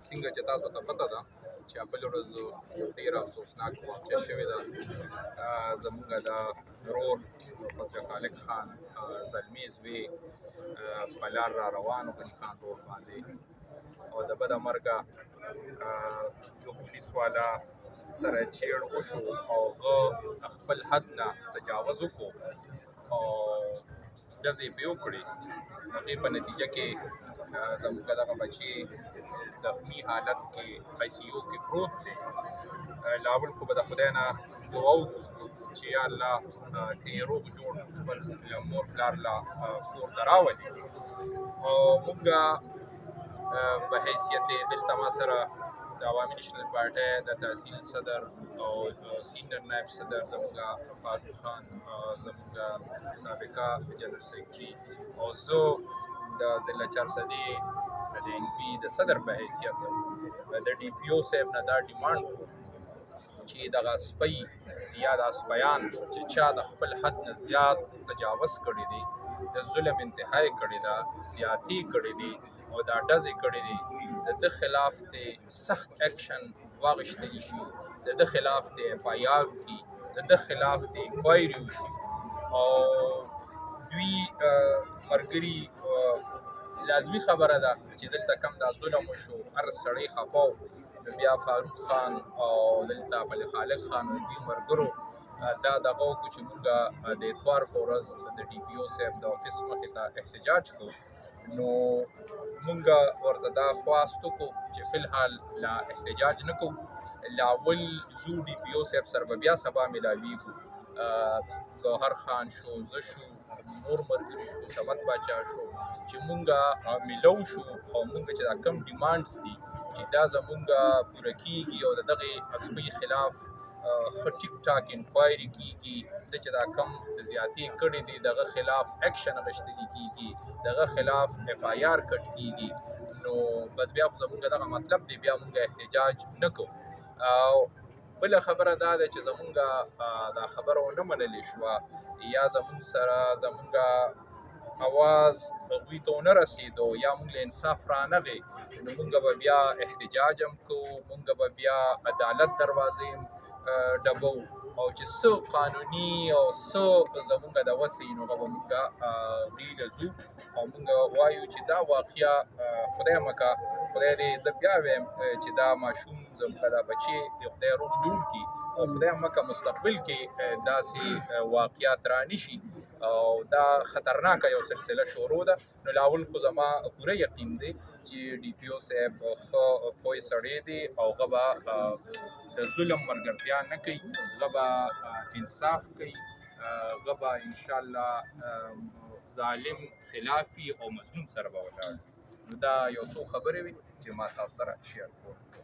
څنګه چې تاسو ته پته ده چې بلې ورځ یو ډېره افسوسناک واقعه شوې ده. زموږ د ورور فضل خالق خان زلمي زوی په لار را روان و غني خان روډ باندې، او د بده مرګه یو پولیس والا سره چیړ وشو او هغه خپل حد نه تجاوز وکړو او ډزې پرې وکړې. هغې په نتیجه کې زموږ دغه بچی زخمی حالت کې آی سی یو کې پروت دی. لاول خو به د خدای نه دعا وکړو چې یا الله ته یې روغ جوړ خپل مور پلار لا کور ته راولي. او موږ په حیثیت دلته ما سره د عوامي نیشنل پارټۍ د تحصیل صدر او سینیئر نایب صدر زموږ فاروق خان، زموږ سابقه جنرال سیکرټري، او زه د ضلع چارسدي د ان پي د صدر په حیثیت د ډي پي او صاحب نه دا ډیمانډ کړو چې دغه سپی یا د سپیان چې چا د خپل حد نه زیات تجاوز کړی دی، د ظلم انتها یې کړې ده، زیاتي کړې دي او دا ډزې کړې دي، د ده خلاف د سخت اکشن واخیستلی شي، د ده خلاف د اف آی آر وکړي، د ده خلاف د انکوایري وشي. او دوی ملګري لازمي خبره ده چې دلته کم دا ظلم وشو، هر سړی خفه و، بیا فاروق خان او دلته فضل خالق خان او دوی ملګرو دا دغه وکړو چې موږ د اتوار په ورځ د ډي پي او صاحب د افیس مخې ته احتجاج کوو. نو موږ ورته دا خواست وکړو چې فی الحال لا احتجاج نه کوو، لاول ځو ډي پي او صاحب سره به بیا سبا ملاویږو. ګوهر خان شو، زه شو، نور ملګري شو، صمد باچا شو، چې مونږ ملو شو او مونږ چې دا کم ډیمانډز دي چې دا زمونږ پوره کیږي او د دغې اسپۍ خلاف ښه ټیک ټاک انکوایري کیږي، د چې دا کم زیاتې کړې دي دغه خلاف اکشن اخیستل کیږي، دغه خلاف اف آی آر کټ کیږي. نو بس بیا خو زمونږ دغه مطلب دی، بیا مونږ احتجاج نه کوو. او بله خبره دا ده چې زمونږ دا خبره ونه منلې شوه یا زمونږ سره زمونږ اواز هغوی ته ونه رسېدو یا موږ له انصاف رانغی، نو موږ به بیا احتجاج هم کوو، موږ به بیا عدالت دروازې هم ډبو او چې څه قانوني او څه زمونږ د وس وي نو هغه به موږ هغې له ځو او موږ وایو چې دا واقعه خدای مکه، خدای دې زه بیا وایم چې دا ماشوم زموږ دا بچی د خدای روغ جوړ کړي او خدای مکه مستقبل کې داسې واقعات رانشي. او دا خطرناکه یو سلسله شروع ده. نو لاول خو زما پوره یقین دی چې ډي پي او صاحب ښه پوه سړی دی او هغه به د ظلم ملګرتیا نه کوي، هغه به انصاف کوي، هغه به انشاءالله ظالم خلافي او مظلوم سره به ولاړ. نو دا یو څو خبرې وي چې ما تاسو سره شیر کوم.